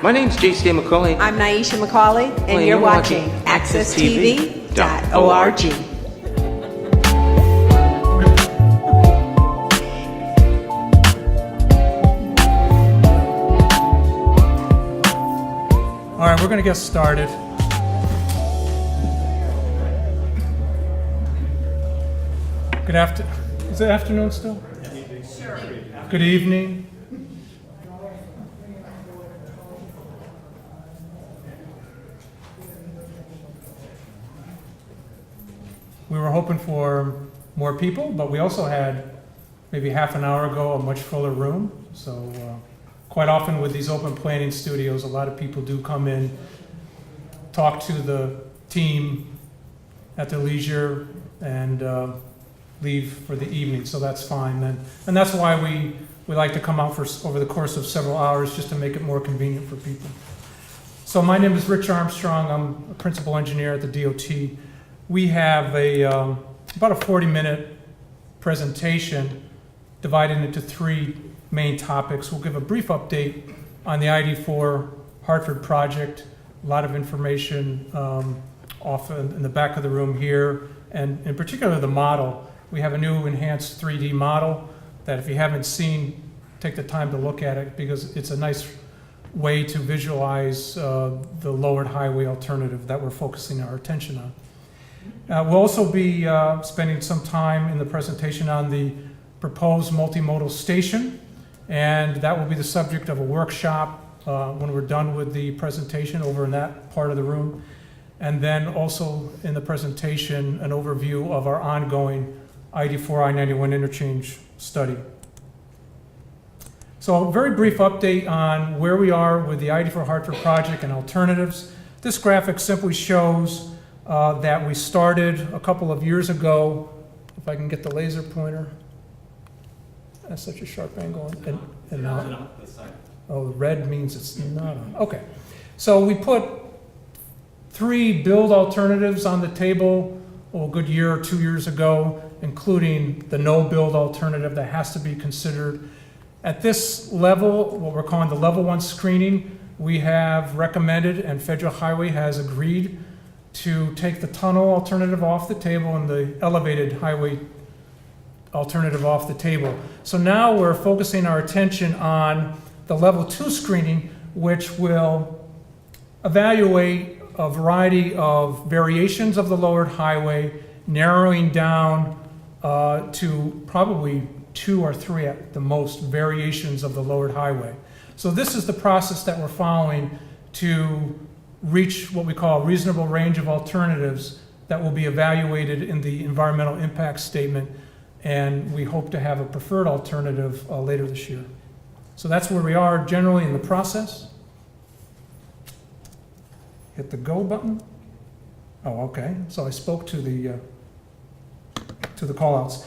My name's J.C. McCauley. I'm Naisha McCauley, and you're watching AccessTV.org. All right, we're going to get started. Good afternoon. Is it afternoon still? Sure. Good evening. We were hoping for more people, but we also had maybe half an hour ago a much fuller room. So quite often with these open planning studios, a lot of people do come in, talk to the team at their leisure, and leave for the evening. So that's fine then. And that's why we like to come out for over the course of several hours just to make it more convenient for people. So my name is Rich Armstrong. I'm a principal engineer at the DOT. We have about a 40-minute presentation divided into three main topics. We'll give a brief update on the I-84 Hartford Project, a lot of information off in the back of the room here, and in particular the model. We have a new enhanced 3D model that if you haven't seen, take the time to look at it because it's a nice way to visualize the lowered highway alternative that we're focusing our attention on. We'll also be spending some time in the presentation on the proposed multimodal station, and that will be the subject of a workshop when we're done with the presentation over in that part of the room. And then also in the presentation, an overview of our ongoing I-84 I-91 interchange study. So a very brief update on where we are with the I-84 Hartford Project and alternatives. This graphic simply shows that we started a couple of years ago. If I can get the laser pointer. That's such a sharp angle. And now, oh, red means it's not on. Okay. So we put 3 build alternatives on the table a good year or 2 years ago, including the no build alternative that has to be considered. At this level, what we're calling the level 1 screening, we have recommended and Federal Highway has agreed to take the tunnel alternative off the table and the elevated highway alternative off the table. So now we're focusing our attention on the level 2 screening, which will evaluate a variety of variations of the lowered highway, narrowing down to probably 2 or 3 at the most variations of the lowered highway. So this is the process that we're following to reach what we call a reasonable range of alternatives that will be evaluated in the environmental impact statement, and we hope to have a preferred alternative later this year. So that's where we are generally in the process. Hit the go button. Oh, okay. So I spoke to the call-outs.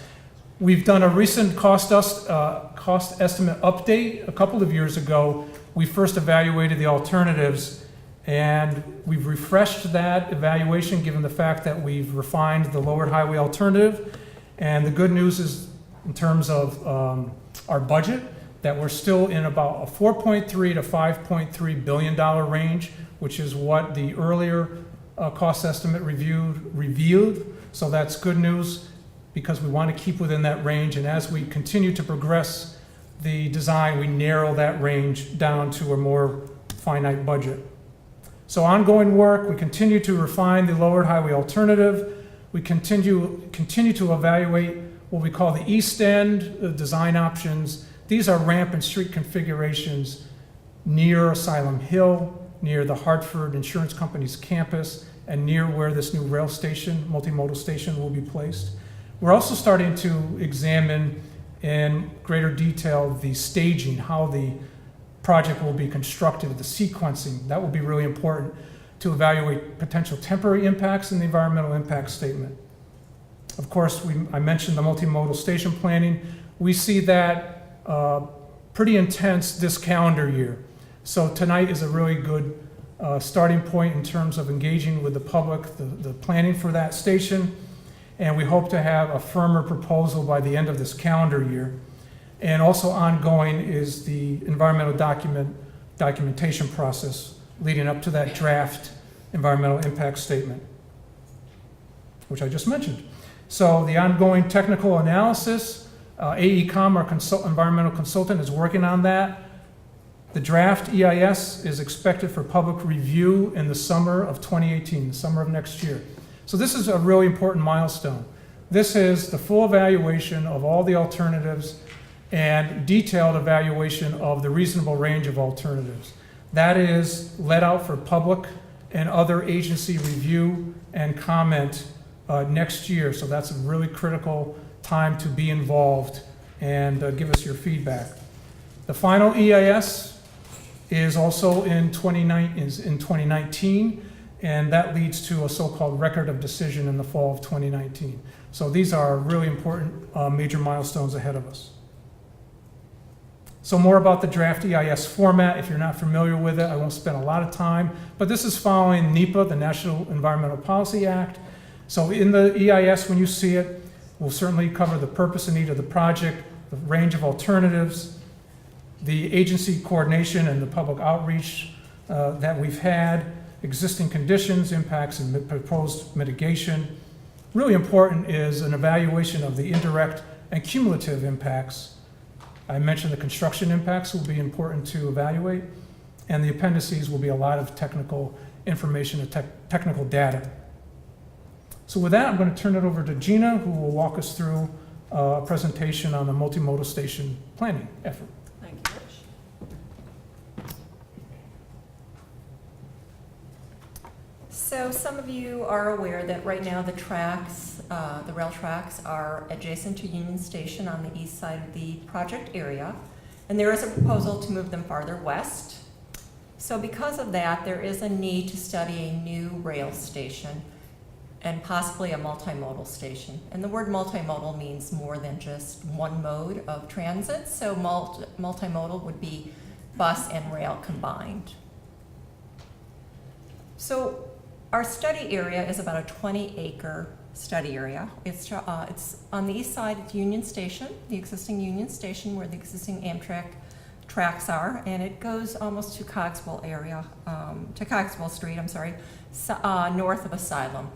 We've done a recent cost estimate update a couple of years ago. We first evaluated the alternatives, and we've refreshed that evaluation given the fact that we've refined the lowered highway alternative. And the good news is, in terms of our budget, that we're still in about a $4.3 to $5.3 billion range, which is what the earlier cost estimate revealed. So that's good news because we want to keep within that range. And as we continue to progress the design, we narrow that range down to a more finite budget. So ongoing work, we continue to refine the lowered highway alternative. We continue to evaluate what we call the east end design options. These are ramp and street configurations near Asylum Hill, near the Hartford Insurance Company's campus, and near where this new rail station, multimodal station, will be placed. We're also starting to examine in greater detail the staging, how the project will be constructed, the sequencing. That will be really important to evaluate potential temporary impacts in the environmental impact statement. Of course, I mentioned the multimodal station planning. We see that pretty intense this calendar year. So tonight is a really good starting point in terms of engaging with the public, the planning for that station. And we hope to have a firmer proposal by the end of this calendar year. And also ongoing is the environmental document documentation process leading up to that draft environmental impact statement, which I just mentioned. So the ongoing technical analysis, AECom, our environmental consultant, is working on that. The draft EIS is expected for public review in the summer of 2018, the summer of next year. So this is a really important milestone. This is the full evaluation of all the alternatives and detailed evaluation of the reasonable range of alternatives. That is let out for public and other agency review and comment next year. So that's a really critical time to be involved and give us your feedback. The final EIS is also in 2019, and that leads to a so-called record of decision in the fall of 2019. So these are really important major milestones ahead of us. So more about the draft EIS format. If you're not familiar with it, I won't spend a lot of time, but this is following NEPA, the National Environmental Policy Act. So in the EIS, when you see it, we'll certainly cover the purpose and need of the project, the range of alternatives, the agency coordination and the public outreach that we've had, existing conditions, impacts, and proposed mitigation. Really important is an evaluation of the indirect and cumulative impacts. I mentioned the construction impacts will be important to evaluate, and the appendices will be a lot of technical information and technical data. So with that, I'm going to turn it over to Gina, who will walk us through a presentation on the multimodal station planning effort. Thank you, Rich. So some of you are aware that right now the rail tracks are adjacent to Union Station on the east side of the project area, and there is a proposal to move them farther west. So because of that, there is a need to study a new rail station and possibly a multimodal station. And the word multimodal means more than just one mode of transit, so multimodal would be bus and rail combined. So our study area is about a 20-acre study area. It's on the east side of Union Station, the existing Union Station where the existing Amtrak tracks are, and it goes almost to Cogswell Street, north of Asylum.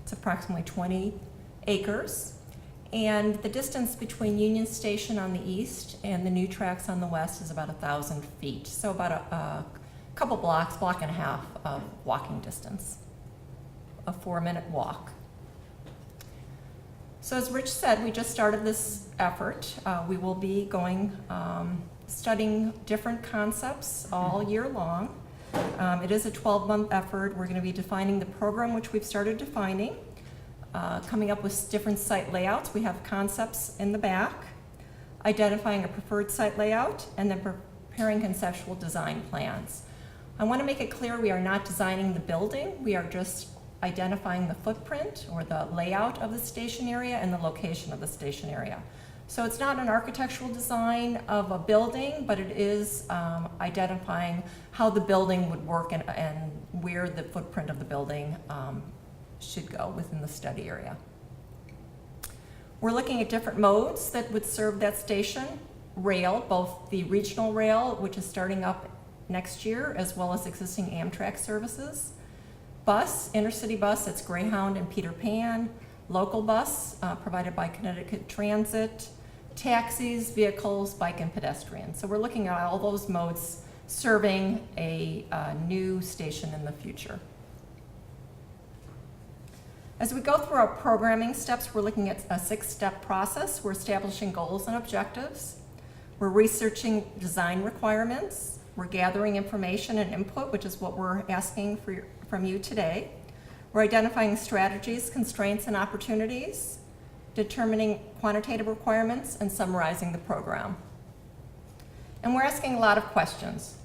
It's approximately 20 acres, and the distance between Union Station on the east and the new tracks on the west is about 1,000 feet, so about a couple blocks, block and a half of walking distance, a 4-minute walk. So as Rich said, we just started this effort. We will be going, studying different concepts all year long. It is a 12-month effort. We're going to be defining the program, which we've started defining, coming up with different site layouts. We have concepts in the back, identifying a preferred site layout, and then preparing conceptual design plans. I want to make it clear we are not designing the building. We are just identifying the footprint or the layout of the station area and the location of the station area. So it's not an architectural design of a building, but it is identifying how the building would work and where the footprint of the building should go within the study area. We're looking at different modes that would serve that station. Rail, both the regional rail, which is starting up next year, as well as existing Amtrak services. Bus, intercity bus, it's Greyhound and Peter Pan. Local bus, provided by Connecticut Transit. Taxis, vehicles, bike, and pedestrian. So we're looking at all those modes serving a new station in the future. As we go through our programming steps, we're looking at a 6-step process. We're establishing goals and objectives. We're researching design requirements. We're gathering information and input, which is what we're asking from you today. We're identifying strategies, constraints, and opportunities, determining quantitative requirements, and summarizing the program. And we're asking a lot of questions.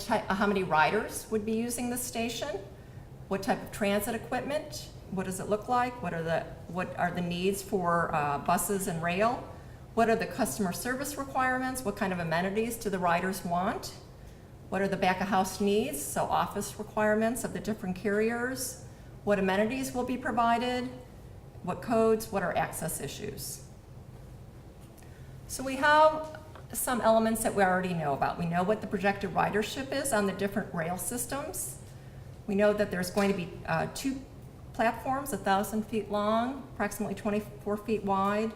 How many riders would be using this station? What type of transit equipment? What does it look like? What are the needs for buses and rail? What are the customer service requirements? What kind of amenities do the riders want? What are the back-of-house needs, so office requirements of the different carriers? What amenities will be provided? What codes? What are access issues? So we have some elements that we already know about. We know what the projected ridership is on the different rail systems. We know that there's going to be 2 platforms, 1,000 feet long, approximately 24 feet wide.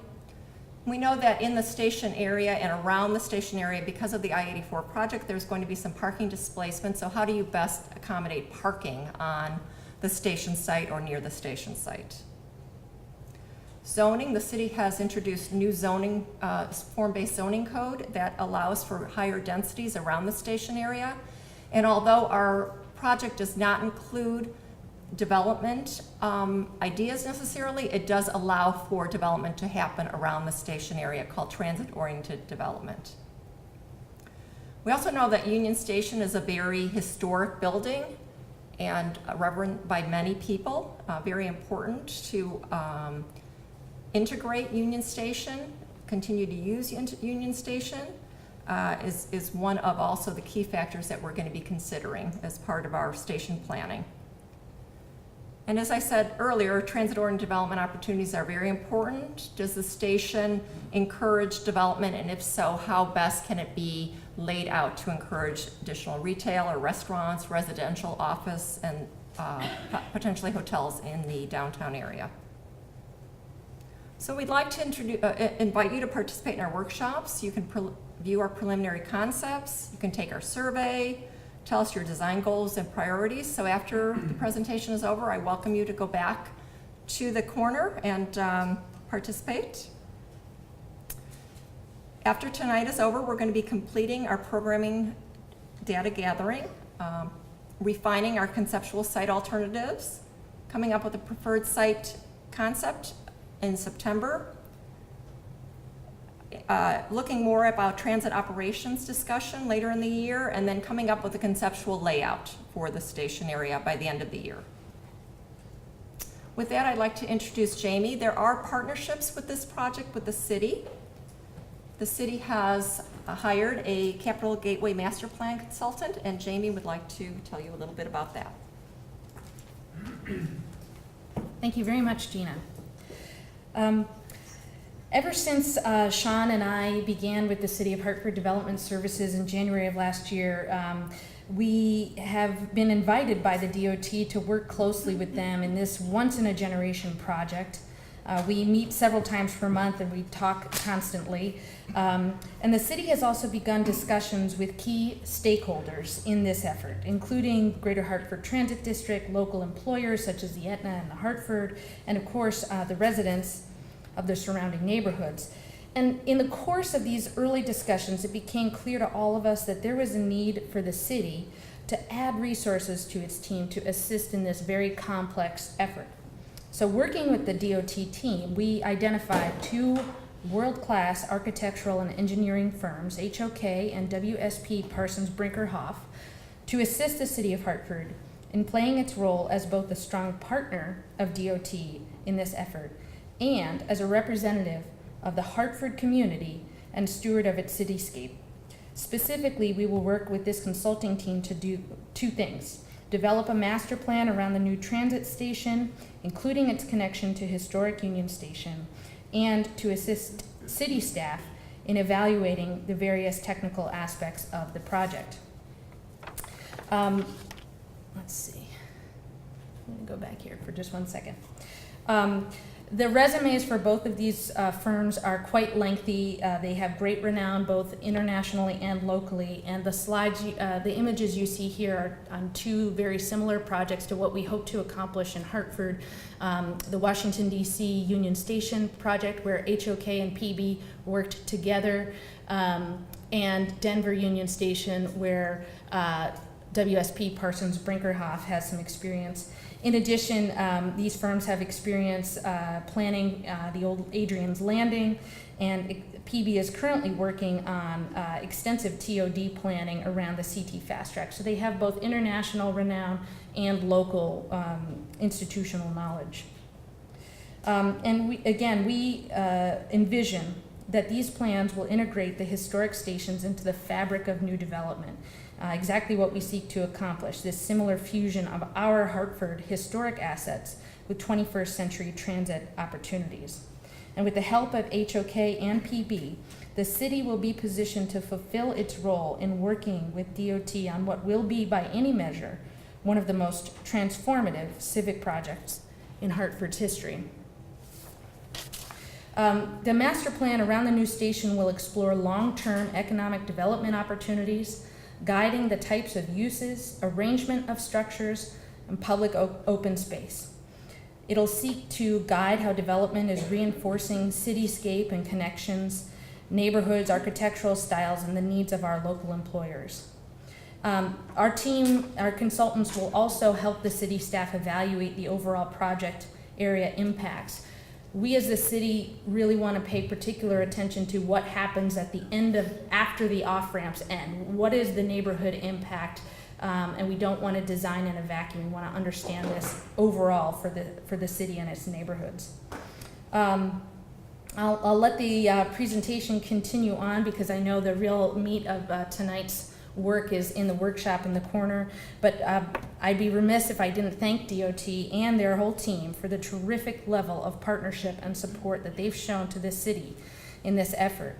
We know that in the station area and around the station area, because of the I-84 project, there's going to be some parking displacement. So how do you best accommodate parking on the station site or near the station site? Zoning, the city has introduced new zoning, form-based zoning code that allows for higher densities around the station area. And although our project does not include development ideas necessarily, it does allow for development to happen around the station area, called transit-oriented development. We also know that Union Station is a very historic building and revered by many people, very important to integrate Union Station, continue to use Union Station, is one of also the key factors that we're going to be considering as part of our station planning. And as I said earlier, transit-oriented development opportunities are very important. Does the station encourage development, and if so, how best can it be laid out to encourage additional retail or restaurants, residential, office, and potentially hotels in the downtown area? So we'd like to invite you to participate in our workshops. You can view our preliminary concepts, you can take our survey, tell us your design goals and priorities. So after the presentation is over, I welcome you to go back to the corner and participate. After tonight is over, we're going to be completing our programming data gathering, refining our conceptual site alternatives, coming up with a preferred site concept in September, looking more about transit operations discussion later in the year, and then coming up with a conceptual layout for the station area by the end of the year. With that, I'd like to introduce Jamie. There are partnerships with this project with the city. The city has hired a Capital Gateway Master Plan consultant, and Jamie would like to tell you a little bit about that. Thank you very much, Gina. Ever since Sean and I began with the City of Hartford Development Services in January of last year, we have been invited by the DOT to work closely with them in this once-in-a-generation project. We meet several times per month and we talk constantly. And the city has also begun discussions with key stakeholders in this effort, including Greater Hartford Transit District, local employers such as the Aetna and the Hartford, and of course the residents of the surrounding neighborhoods. And in the course of these early discussions, it became clear to all of us that there was a need for the city to add resources to its team to assist in this very complex effort. So working with the DOT team, we identified 2 world-class architectural and engineering firms, HOK and WSP Parsons Brinker Hoff, to assist the City of Hartford in playing its role as both a strong partner of DOT in this effort and as a representative of the Hartford community and steward of its cityscape. Specifically, we will work with this consulting team to do 2 things: develop a master plan around the new transit station, including its connection to historic Union Station, and to assist city staff in evaluating the various technical aspects of the project. Let's see. I'm going to go back here for just one second. The resumes for both of these firms are quite lengthy. They have great renown both internationally and locally, and the slides, the images you see here are on 2 very similar projects to what we hope to accomplish in Hartford. The Washington, D.C. Union Station project, where HOK and PB worked together, and Denver Union Station, where WSP Parsons Brinkerhoff has some experience. In addition, these firms have experience planning the old Adrian's Landing, and PB is currently working on extensive TOD planning around the CT Fast Track. So they have both international renown and local institutional knowledge. And we envision that these plans will integrate the historic stations into the fabric of new development. Exactly what we seek to accomplish, this similar fusion of our Hartford historic assets with 21st century transit opportunities. And with the help of HOK and PB, the city will be positioned to fulfill its role in working with DOT on what will be, by any measure, one of the most transformative civic projects in Hartford's history. The master plan around the new station will explore long-term economic development opportunities, guiding the types of uses, arrangement of structures, and public open space. It'll seek to guide how development is reinforcing cityscape and connections, neighborhoods, architectural styles, and the needs of our local employers. Our team, our consultants, will also help the city staff evaluate the overall project area impacts. We as the city really want to pay particular attention to what happens at the end of, after the off-ramps end. What is the neighborhood impact? And we don't want to design in a vacuum. We want to understand this overall for the city and its neighborhoods. I'll let the presentation continue on because I know the real meat of tonight's work is in the workshop in the corner, but I'd be remiss if I didn't thank DOT and their whole team for the terrific level of partnership and support that they've shown to this city in this effort.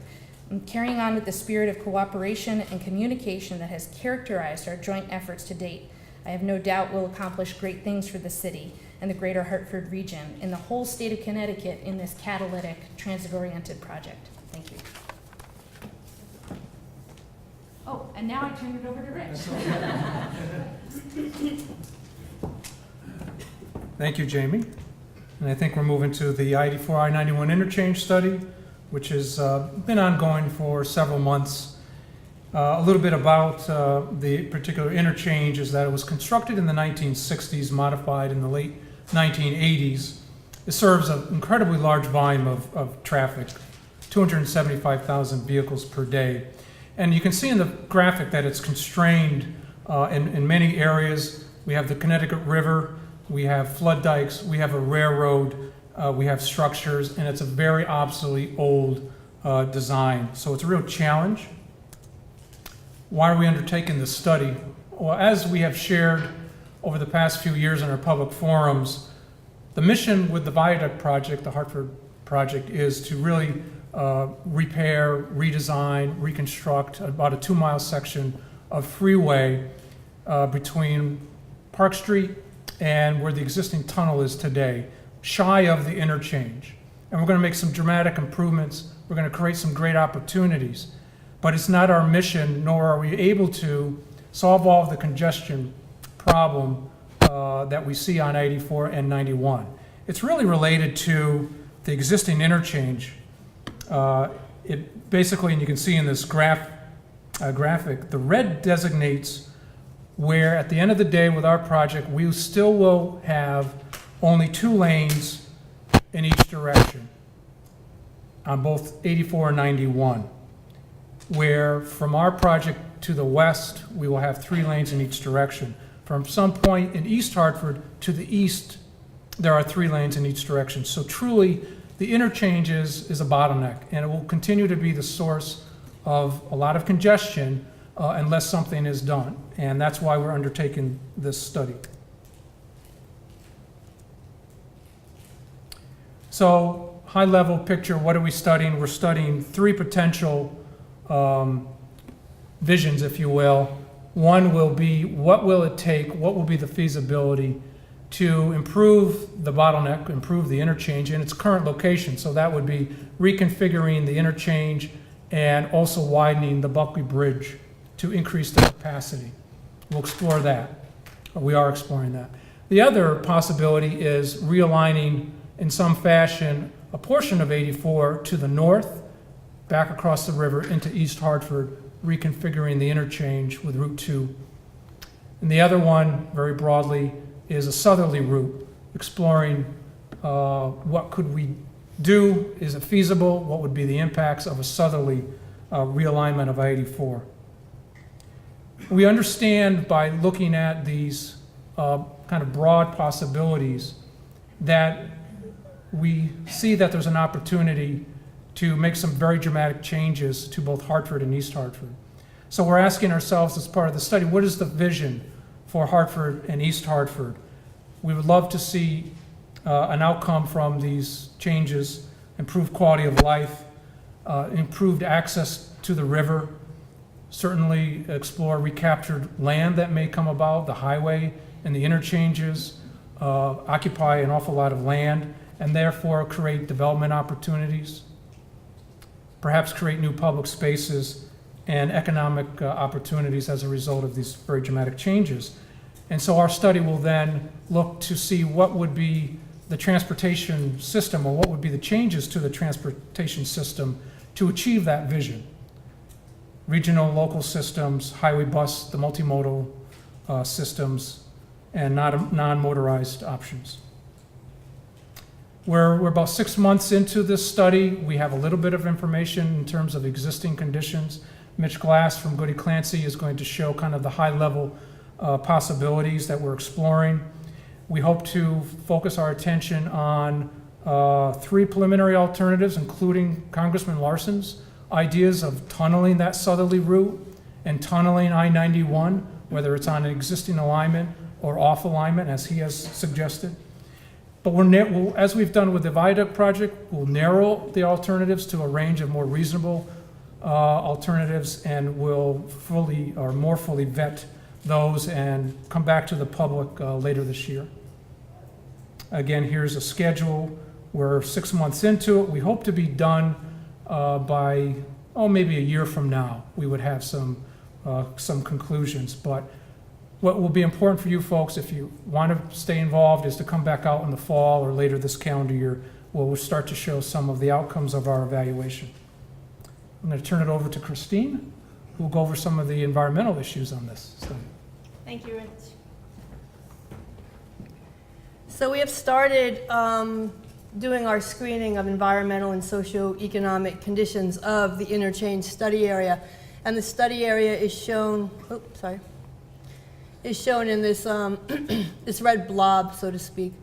And carrying on with the spirit of cooperation and communication that has characterized our joint efforts to date, I have no doubt we'll accomplish great things for the city and the greater Hartford region and the whole state of Connecticut in this catalytic, transit-oriented project. Thank you. Oh, and now I turn it over to Rich. Thank you, Jamie. And I think we're moving to the I-84 I-91 interchange study, which has been ongoing for several months. A little bit about the particular interchange is that it was constructed in the 1960s, modified in the late 1980s. It serves an incredibly large volume of traffic, 275,000 vehicles per day. And you can see in the graphic that it's constrained in many areas. We have the Connecticut River, we have flood dikes, we have a railroad, we have structures, and it's a very obsolete old design. So it's a real challenge. Why are we undertaking this study? Well, as we have shared over the past few years in our public forums, the mission with the Viaduct project, the Hartford project, is to really repair, redesign, reconstruct about a 2-mile section of freeway between Park Street and where the existing tunnel is today, shy of the interchange. And we're going to make some dramatic improvements. We're going to create some great opportunities. But it's not our mission, nor are we able to solve all of the congestion problem that we see on 84 and 91. It's really related to the existing interchange. It basically, and you can see in this graphic, the red designates where at the end of the day with our project, we still will have only 2 lanes in each direction on both 84 and 91. Where from our project to the west, we will have 3 lanes in each direction. From some point in East Hartford to the east, there are 3 lanes in each direction. So truly, the interchange is a bottleneck, and it will continue to be the source of a lot of congestion unless something is done. And that's why we're undertaking this study. So, high-level picture, what are we studying? We're studying 3 potential visions, if you will. One will be, what will it take, what will be the feasibility to improve the bottleneck, improve the interchange in its current location. So that would be reconfiguring the interchange and also widening the Buckley Bridge to increase the capacity. We'll explore that. We are exploring that. The other possibility is realigning in some fashion a portion of 84 to the north, back across the river into East Hartford, reconfiguring the interchange with Route 2. And the other one, very broadly, is a southerly route, exploring what could we do, is it feasible, what would be the impacts of a southerly realignment of I-84. We understand by looking at these kind of broad possibilities that we see that there's an opportunity to make some very dramatic changes to both Hartford and East Hartford. So we're asking ourselves as part of the study, what is the vision for Hartford and East Hartford? We would love to see an outcome from these changes improved quality of life, improved access to the river, certainly explore recaptured land that may come about, the highway and the interchanges occupy an awful lot of land and therefore create development opportunities, perhaps create new public spaces and economic opportunities as a result of these very dramatic changes. And so our study will then look to see what would be the transportation system, or what would be the changes to the transportation system to achieve that vision. Regional, local systems, highway bus, the multimodal systems, and non-motorized options. We're about 6 months into this study. We have a little bit of information in terms of existing conditions. Mitch Glass from Goody Clancy is going to show kind of the high-level possibilities that we're exploring. We hope to focus our attention on 3 preliminary alternatives, including Congressman Larson's ideas of tunneling that southerly route and tunneling I-91, whether it's on an existing alignment or off alignment, as he has suggested. But we'll, as we've done with the viaduct project, we'll narrow the alternatives to a range of more reasonable alternatives, and we'll more fully vet those and come back to the public later this year. Again, here's a schedule. We're 6 months into it. We hope to be done by, maybe a year from now. We would have some conclusions. But what will be important for you folks, if you want to stay involved, is to come back out in the fall or later this calendar year, where we'll start to show some of the outcomes of our evaluation. I'm going to turn it over to Christine, who will go over some of the environmental issues on this study. Thank you, Rich. So we have started doing our screening of environmental and socioeconomic conditions of the interchange study area. And the study area is shown, is shown in this, this red blob, so to speak,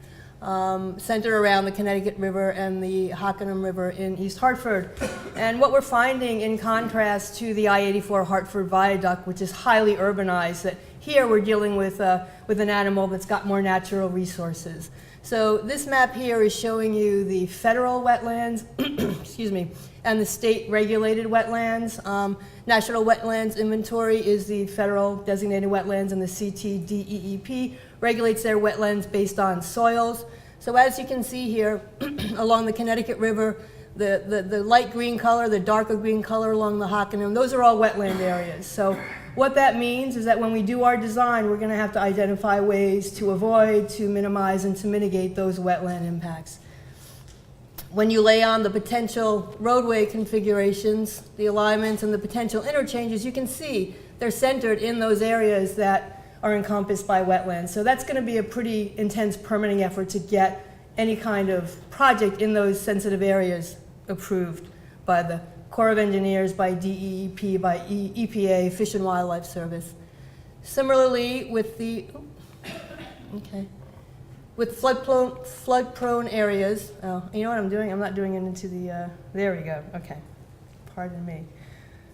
centered around the Connecticut River and the Hockanum River in East Hartford. And what we're finding, in contrast to the I-84 Hartford Viaduct, which is highly urbanized, that here we're dealing with an animal that's got more natural resources. So this map here is showing you the federal wetlands, excuse me, and the state regulated wetlands. National Wetlands Inventory is the federal designated wetlands, and the CTDOT regulates their wetlands based on soils. So as you can see here, along the Connecticut River, the light green color, the darker green color along the Hockanum, those are all wetland areas. So what that means is that when we do our design, we're going to have to identify ways to avoid, to minimize, and to mitigate those wetland impacts. When you lay on the potential roadway configurations, the alignments, and the potential interchanges, you can see they're centered in those areas that are encompassed by wetlands. So that's going to be a pretty intense permitting effort to get any kind of project in those sensitive areas approved by the Corps of Engineers, by DEEP, by EPA, Fish and Wildlife Service. Similarly, with the, with flood-prone areas, you know what I'm doing? I'm not doing it into the, there we go, okay, pardon me.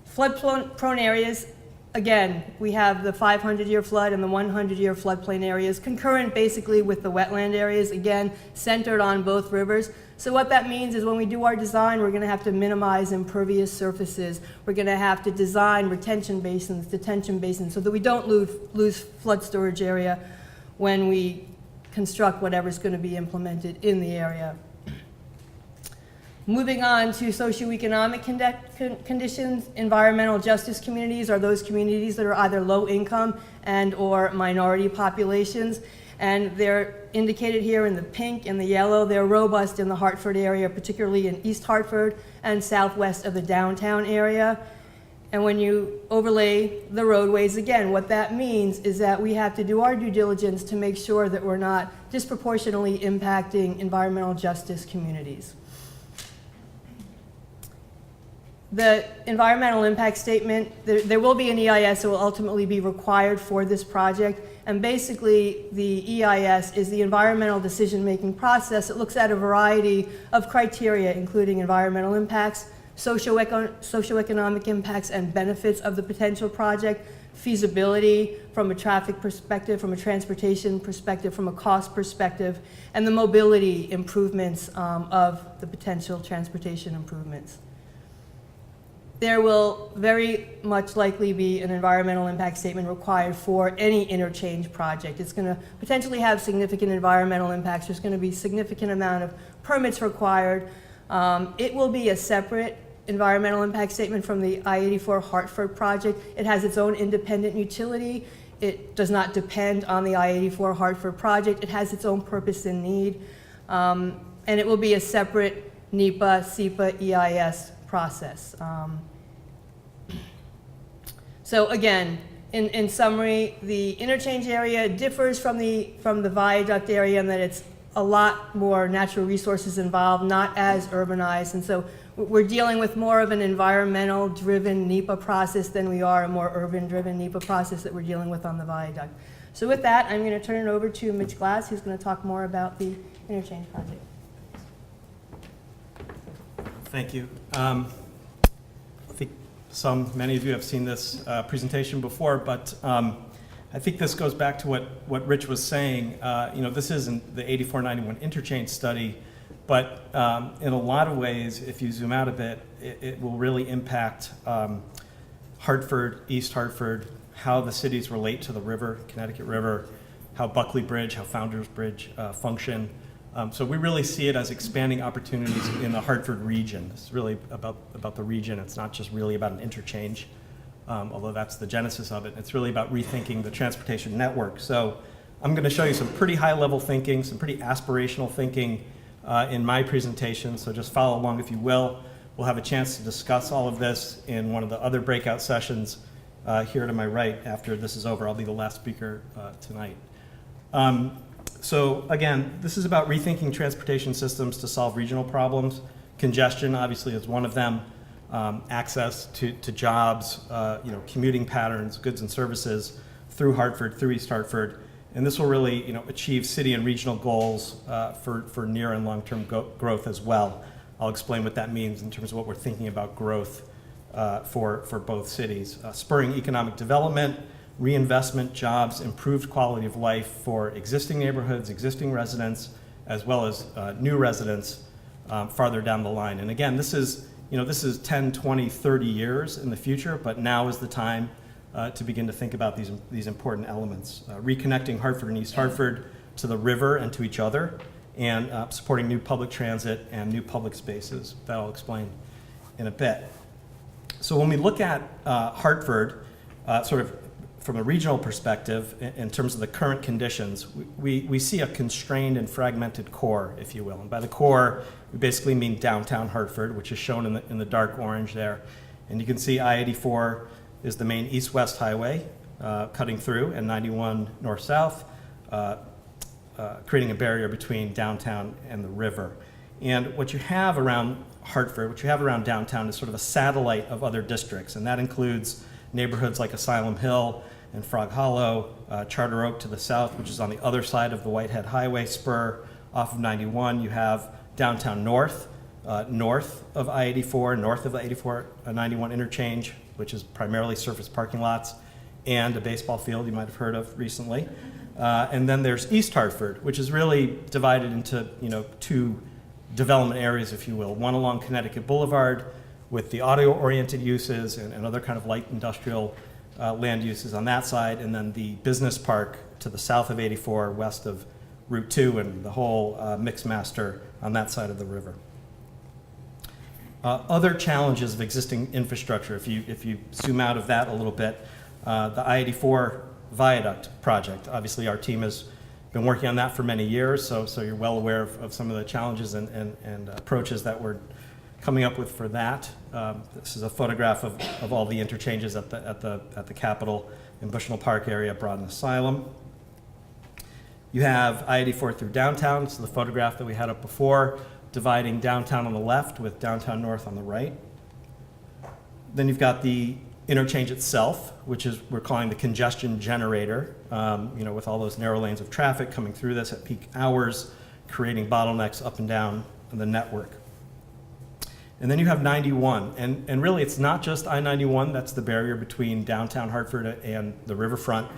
Flood-prone areas, again, we have the 500-year flood and the 100-year floodplain areas, concurrent basically with the wetland areas, again, centered on both rivers. So what that means is when we do our design, we're going to have to minimize impervious surfaces. We're going to have to design retention basins, detention basins, so that we don't lose flood storage area when we construct whatever's going to be implemented in the area. Moving on to socioeconomic conditions, environmental justice communities are those communities that are either low income and or minority populations. And they're indicated here in the pink and the yellow. They're robust in the Hartford area, particularly in East Hartford and southwest of the downtown area. And when you overlay the roadways, again, what that means is that we have to do our due diligence to make sure that we're not disproportionately impacting environmental justice communities. The environmental impact statement, there will be an EIS that will ultimately be required for this project. And basically, the EIS is the environmental decision-making process. It looks at a variety of criteria, including environmental impacts, socioeconomic impacts and benefits of the potential project, feasibility from a traffic perspective, from a transportation perspective, from a cost perspective, and the mobility improvements of the potential transportation improvements. There will very much likely be an environmental impact statement required for any interchange project. It's going to potentially have significant environmental impacts. There's going to be significant amount of permits required. It will be a separate environmental impact statement from the I-84 Hartford project. It has its own independent utility. It does not depend on the I-84 Hartford project. It has its own purpose and need. And it will be a separate NEPA, SEPA, EIS process. So again, in summary, the interchange area differs from the viaduct area in that it's a lot more natural resources involved, not as urbanized, and so we're dealing with more of an environmental-driven NEPA process than we are a more urban-driven NEPA process that we're dealing with on the viaduct. So with that, I'm going to turn it over to Mitch Glass, who's going to talk more about the interchange project. Thank you. I think many of you have seen this presentation before, but I think this goes back to what Rich was saying. This isn't the 84-91 interchange study, but in a lot of ways, if you zoom out a bit, it will really impact Hartford, East Hartford, how the cities relate to the river, Connecticut River, how Buckley Bridge, how Founders Bridge function. So we really see it as expanding opportunities in the Hartford region. It's really about the region. It's not just really about an interchange, although that's the genesis of it. It's really about rethinking the transportation network. So I'm going to show you some pretty high-level thinking, some pretty aspirational thinking in my presentation. So just follow along if you will. We'll have a chance to discuss all of this in one of the other breakout sessions here to my right after this is over. I'll be the last speaker tonight. So again, this is about rethinking transportation systems to solve regional problems. Congestion obviously is one of them. Access to jobs, commuting patterns, goods and services through Hartford, through East Hartford. And this will really achieve city and regional goals for near and long-term growth as well. I'll explain what that means in terms of what we're thinking about growth for both cities. Spurring economic development, reinvestment, jobs, improved quality of life for existing neighborhoods, existing residents, as well as new residents farther down the line. And again, this is 10, 20, 30 years in the future, but now is the time to begin to think about these important elements. Reconnecting Hartford and East Hartford to the river and to each other, and supporting new public transit and new public spaces. That I'll explain in a bit. So when we look at Hartford, sort of from a regional perspective, in terms of the current conditions, we see a constrained and fragmented core, if you will. And by the core, we basically mean downtown Hartford, which is shown in the dark orange there. And you can see I-84 is the main east-west highway cutting through, and 91 north-south, creating a barrier between downtown and the river. And what you have around Hartford, what you have around downtown is sort of a satellite of other districts, and that includes neighborhoods like Asylum Hill and Frog Hollow, Charter Oak to the south, which is on the other side of the Whitehead Highway spur off of 91. You have downtown north, north of I-84, north of the 84-91 interchange, which is primarily surface parking lots, and a baseball field you might have heard of recently. And then there's East Hartford, which is really divided into two development areas, if you will. One along Connecticut Boulevard with the auto-oriented uses and other kind of light industrial land uses on that side, and then the business park to the south of 84, west of Route 2, and the whole mix master on that side of the river. Other challenges of existing infrastructure, if you zoom out of that a little bit, the I-84 viaduct project. Obviously, our team has been working on that for many years, so you're well aware of some of the challenges and approaches that we're coming up with for that. This is a photograph of all the interchanges at the Capitol and Bushnell Park area, Broad and Asylum. You have I-84 through downtown. So the photograph that we had up before, dividing downtown on the left with downtown north on the right. Then you've got the interchange itself, which is we're calling the congestion generator, with all those narrow lanes of traffic coming through this at peak hours, creating bottlenecks up and down the network. And then you have 91, and really it's not just I-91 that's the barrier between downtown Hartford and the riverfront.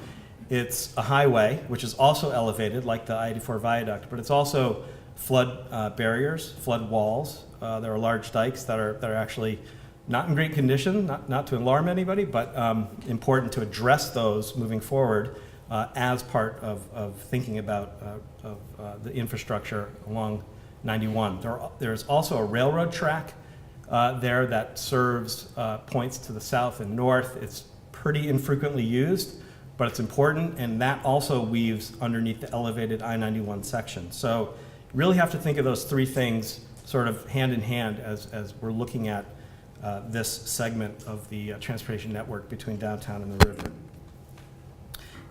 It's a highway, which is also elevated, like the I-84 viaduct, but it's also flood barriers, flood walls. There are large dikes that are actually not in great condition, not to alarm anybody, but important to address those moving forward as part of thinking about the infrastructure along 91. There's also a railroad track there that serves points to the south and north. It's pretty infrequently used, but it's important, and that also weaves underneath the elevated I-91 section. So you really have to think of those three things sort of hand in hand as we're looking at this segment of the transportation network between downtown and the river.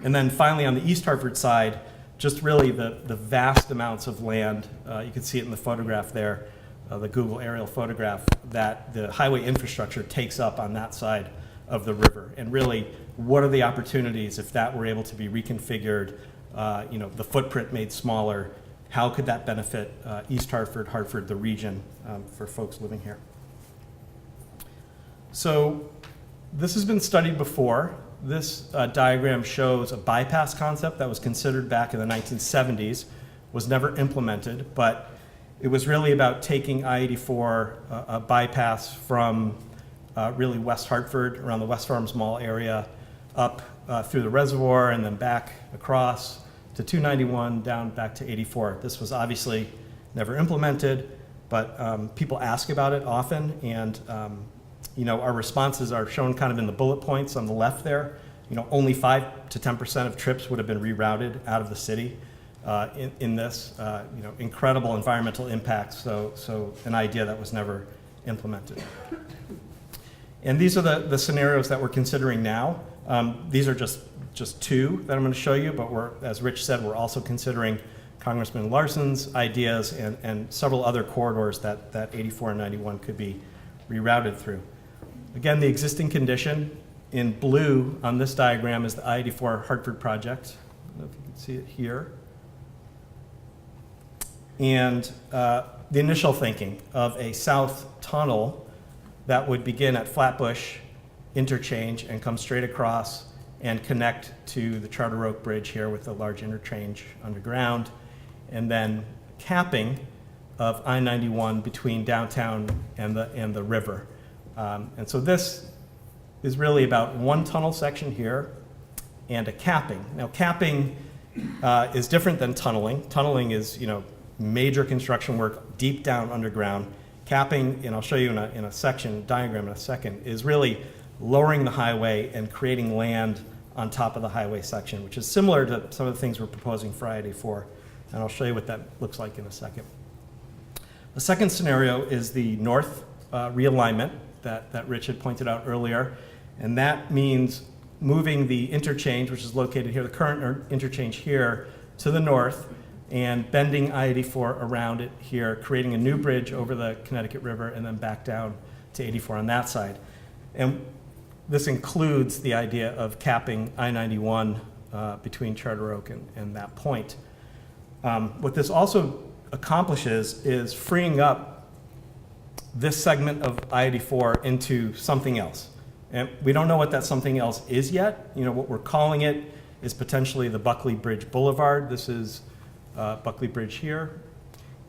And then finally on the East Hartford side, just really the vast amounts of land, you can see it in the photograph there, the Google aerial photograph, that the highway infrastructure takes up on that side of the river. And really, what are the opportunities if that were able to be reconfigured, the footprint made smaller? How could that benefit East Hartford, Hartford, the region, for folks living here? So this has been studied before. This diagram shows a bypass concept that was considered back in the 1970s, was never implemented, but it was really about taking I-84, a bypass from really West Hartford, around the West Farms Mall area, up through the reservoir and then back across to 291, down back to 84. This was obviously never implemented, but people ask about it often, and our responses are shown kind of in the bullet points on the left there. Only 5 to 10% of trips would have been rerouted out of the city in this. Incredible environmental impacts, so an idea that was never implemented. And these are the scenarios that we're considering now. These are just two that I'm going to show you, but as Rich said, we're also considering Congressman Larson's ideas and several other corridors that 84 and 91 could be rerouted through. Again, the existing condition in blue on this diagram is the I-84 Hartford Project. I don't know if you can see it here. And the initial thinking of a south tunnel that would begin at Flatbush interchange and come straight across and connect to the Charter Oak Bridge here with a large interchange underground, and then capping of I-91 between downtown and the river. And so this is really about one tunnel section here and a capping. Now capping is different than tunneling. Tunneling is major construction work deep down underground. Capping, and I'll show you in a section diagram in a second, is really lowering the highway and creating land on top of the highway section, which is similar to some of the things we're proposing for I-84. And I'll show you what that looks like in a second. The second scenario is the north realignment that Rich had pointed out earlier. And that means moving the interchange, which is located here, the current interchange here, to the north, and bending I-84 around it here, creating a new bridge over the Connecticut River, and then back down to 84 on that side. And this includes the idea of capping I-91 between Charter Oak and that point. What this also accomplishes is freeing up this segment of I-84 into something else. And we don't know what that something else is yet. What we're calling it is potentially the Buckley Bridge Boulevard. This is Buckley Bridge here.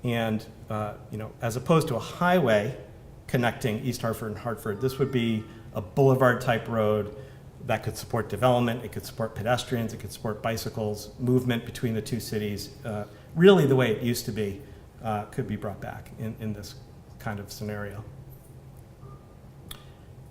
And as opposed to a highway connecting East Hartford and Hartford, this would be a boulevard type road that could support development, it could support pedestrians, it could support bicycles, movement between the two cities. Really the way it used to be could be brought back in this kind of scenario.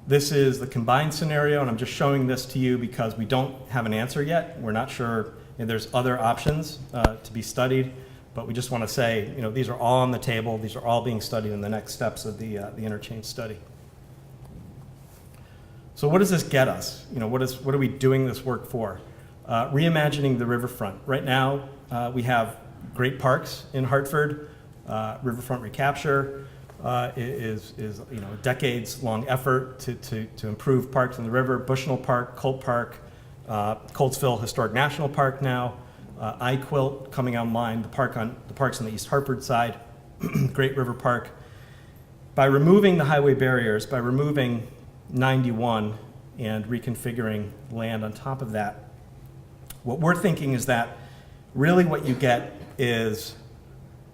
This is the combined scenario, and I'm just showing this to you because we don't have an answer yet. We're not sure if there's other options to be studied, but we just want to say, these are all on the table. These are all being studied in the next steps of the interchange study. So what does this get us? What are we doing this work for? Reimagining the riverfront. Right now, we have great parks in Hartford. Riverfront recapture is a decades-long effort to improve parks on the river. Bushnell Park, Colt Park, Coltsville Historic National Park now, I-Quilt coming online, the parks on the East Hartford side, Great River Park. by removing the highway barriers, by removing 91 and reconfiguring land on top of that, what we're thinking is that really what you get is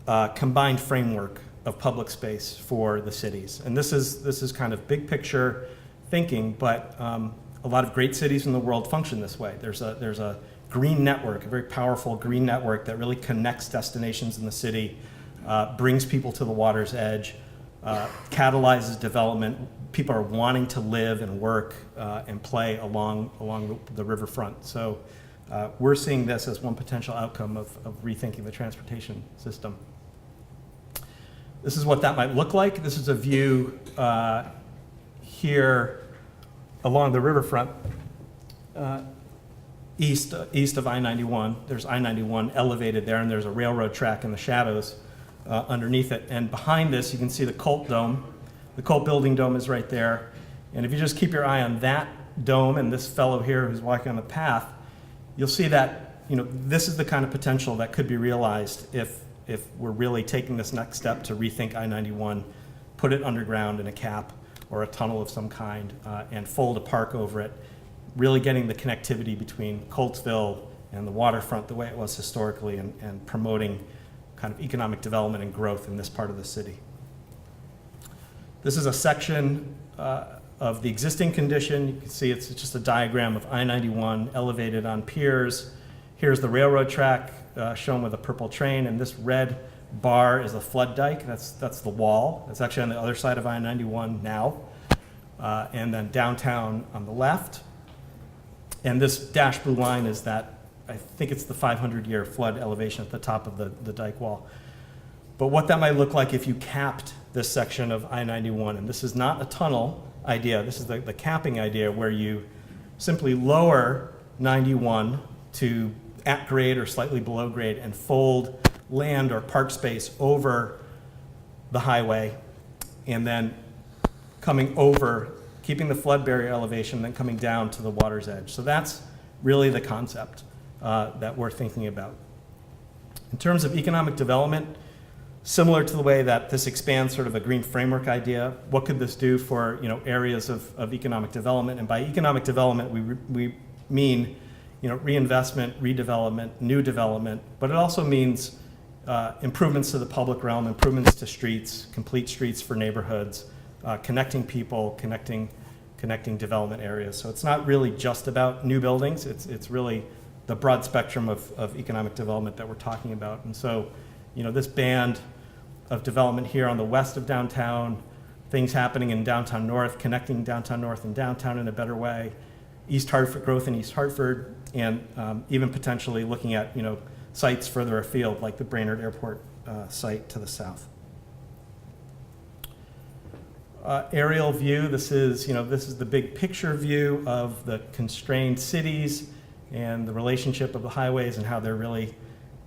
a combined framework of public space for the cities. And this is kind of big picture thinking, but a lot of great cities in the world function this way. There's a green network, a very powerful green network that really connects destinations in the city, brings people to the water's edge, catalyzes development. People are wanting to live and work and play along the riverfront. So we're seeing this as one potential outcome of rethinking the transportation system. This is what that might look like. This is a view here along the riverfront, east of I-91. There's I-91 elevated there, and there's a railroad track in the shadows underneath it. And behind this, you can see the Colt Dome. The Colt Building Dome is right there. And if you just keep your eye on that dome and this fellow here who's walking on the path, you'll see that, you know, this is the kind of potential that could be realized if we're really taking this next step to rethink I-91, put it underground in a cap or a tunnel of some kind, and fold a park over it, really getting the connectivity between Coltsville and the waterfront the way it was historically, and promoting kind of economic development and growth in this part of the city. This is a section of the existing condition. You can see it's just a diagram of I-91 elevated on piers. Here's the railroad track shown with a purple train, and this red bar is a flood dike. That's the wall. That's actually on the other side of I-91 now. And then downtown on the left. And this dashed blue line is that, I think it's the 500-year flood elevation at the top of the dike wall. But what that might look like if you capped this section of I-91, and this is not a tunnel idea, this is the capping idea where you simply lower 91 to at grade or slightly below grade and fold land or park space over the highway, and then coming over, keeping the flood barrier elevation, then coming down to the water's edge. So that's really the concept that we're thinking about. In terms of economic development, similar to the way that this expands sort of a green framework idea, what could this do for, you know, areas of economic development? And by economic development, we mean, you know, reinvestment, redevelopment, new development, but it also means improvements to the public realm, improvements to streets, complete streets for neighborhoods, connecting people, connecting development areas. So it's not really just about new buildings, it's really the broad spectrum of economic development that we're talking about. And so, you know, this band of development here on the west of downtown, things happening in downtown north, connecting downtown north and downtown in a better way, East Hartford, growth in East Hartford, and even potentially looking at, you know, sites further afield like the Brainerd Airport site to the south. Aerial view, this is the big picture view of the constrained cities and the relationship of the highways and how they really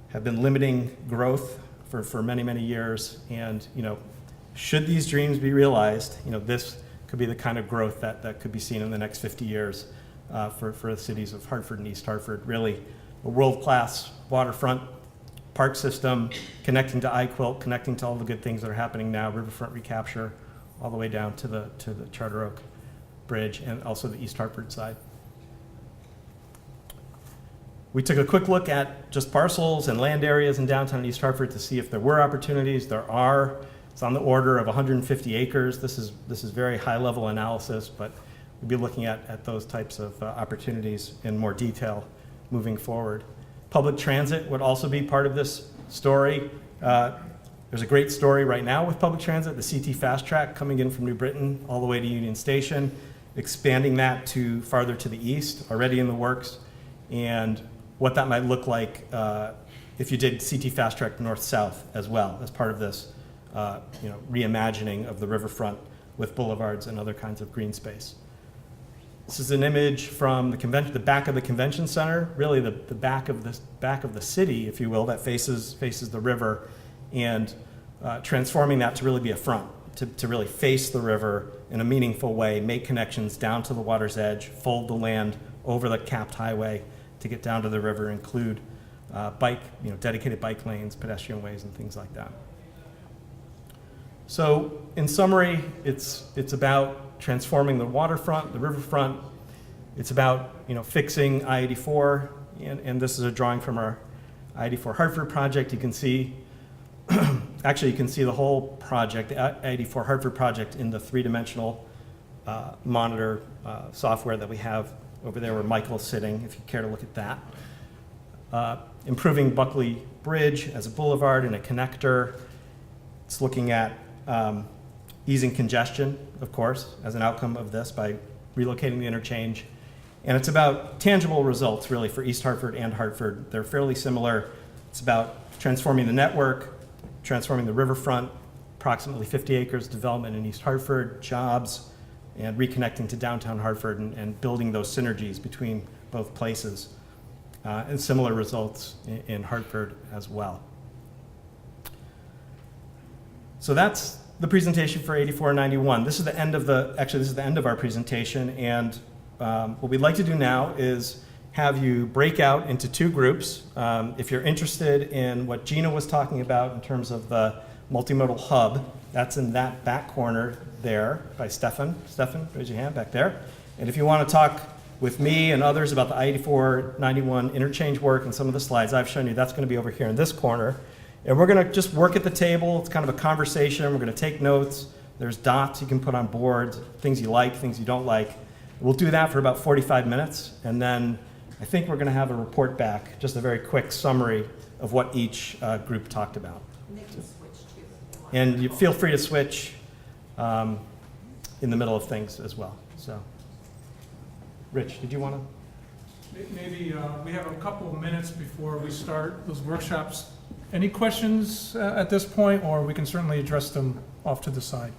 have been limiting growth for many, many years. And, you know, should these dreams be realized, you know, this could be the kind of growth that could be seen in the next 50 years for the cities of Hartford and East Hartford. Really a world-class waterfront park system connecting to I-Quilt, connecting to all the good things that are happening now, riverfront recapture, all the way down to the Charter Oak Bridge and also the East Hartford side. We took a quick look at just parcels and land areas in downtown East Hartford to see if there were opportunities. There are. It's on the order of 150 acres. This is very high-level analysis, but we'll be looking at those types of opportunities in more detail moving forward. Public transit would also be part of this story. There's a great story right now with public transit, the CT Fast Track coming in from New Britain all the way to Union Station, expanding that to farther to the east, already in the works, and what that might look like if you did CT Fast Track north-south as well as part of this reimagining of the riverfront with boulevards and other kinds of green space. This is an image from the back of the convention center, really the back of the city, if you will, that faces the river, and transforming that to really be a front, to really face the river in a meaningful way, make connections down to the water's edge, fold the land over the capped highway to get down to the river, include dedicated bike lanes, pedestrian ways, and things like that. So in summary, it's about transforming the waterfront, the riverfront. It's about fixing I-84, and this is a drawing from our I-84 Hartford Project. You can see, actually you can see the whole project, the I-84 Hartford Project, in the three-dimensional monitor software that we have over there where Michael's sitting, if you care to look at that. Improving Buckley Bridge as a boulevard and a connector. It's looking at easing congestion, of course, as an outcome of this by relocating the interchange. And it's about tangible results, really, for East Hartford and Hartford. They're fairly similar. It's about transforming the network, transforming the riverfront, approximately 50 acres development in East Hartford, jobs, and reconnecting to downtown Hartford and building those synergies between both places. And similar results in Hartford as well. So that's the presentation for 84 and 91. This is the end of our presentation, and what we'd like to do now is have you break out into two groups. If you're interested in what Gina was talking about in terms of the multimodal hub, that's in that back corner there by Stefan. Stefan, raise your hand back there. And if you want to talk with me and others about the I-84 91 interchange work and some of the slides I've shown you, that's going to be over here in this corner. And we're going to just work at the table. It's kind of a conversation. We're going to take notes. There's dots you can put on boards, things you like, things you don't like. We'll do that for about 45 minutes, and then I think we're going to have a report back, just a very quick summary of what each group talked about. And they can switch too. And you feel free to switch in the middle of things as well. So, Rich, did you want to? Maybe we have a couple of minutes before we start those workshops. Any questions at this point, or we can certainly address them off to the side?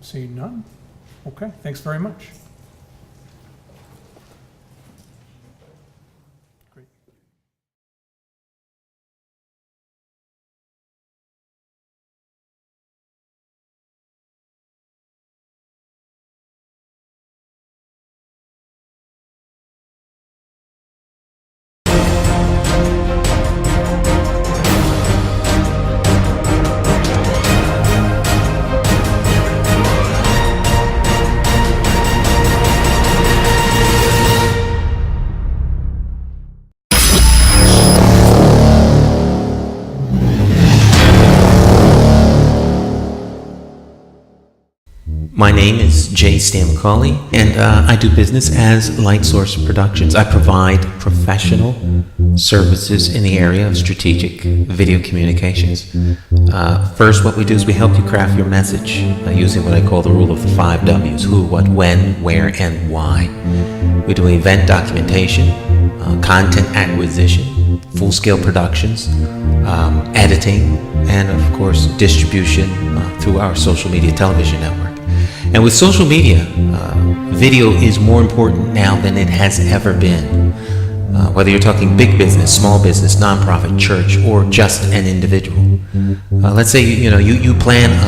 Seeing none? Okay, thanks very much. Great. My name is Jay Stan McCauley, and I do business as Lightsource Productions. I provide professional services in the area of strategic video communications. First, what we do is we help you craft your message using what I call the rule of the 5 W's: who, what, when, where, and why. We do event documentation, content acquisition, full-scale productions, editing, and of course distribution through our social media television network. And with social media, video is more important now than it has ever been. Whether you're talking big business, small business, nonprofit, church, or just an individual. Let's say you're planning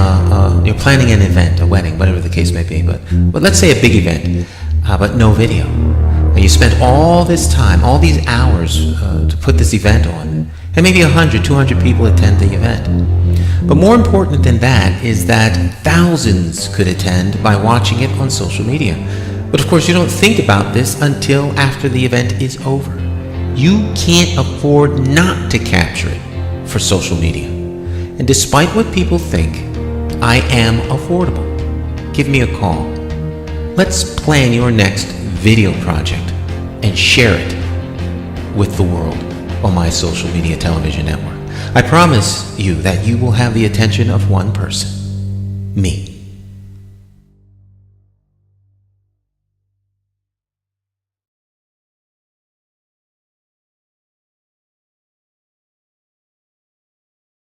an event, a wedding, whatever the case may be. But let's say a big event, but no video. And you spent all this time, all these hours to put this event on, and maybe 100, 200 people attend the event. But more important than that is that thousands could attend by watching it on social media. But of course, you don't think about this until after the event is over. You can't afford not to capture it for social media. And despite what people think, I am affordable. Give me a call. Let's plan your next video project and share it with the world on my social media television network. I promise you that you will have the attention of one person, me.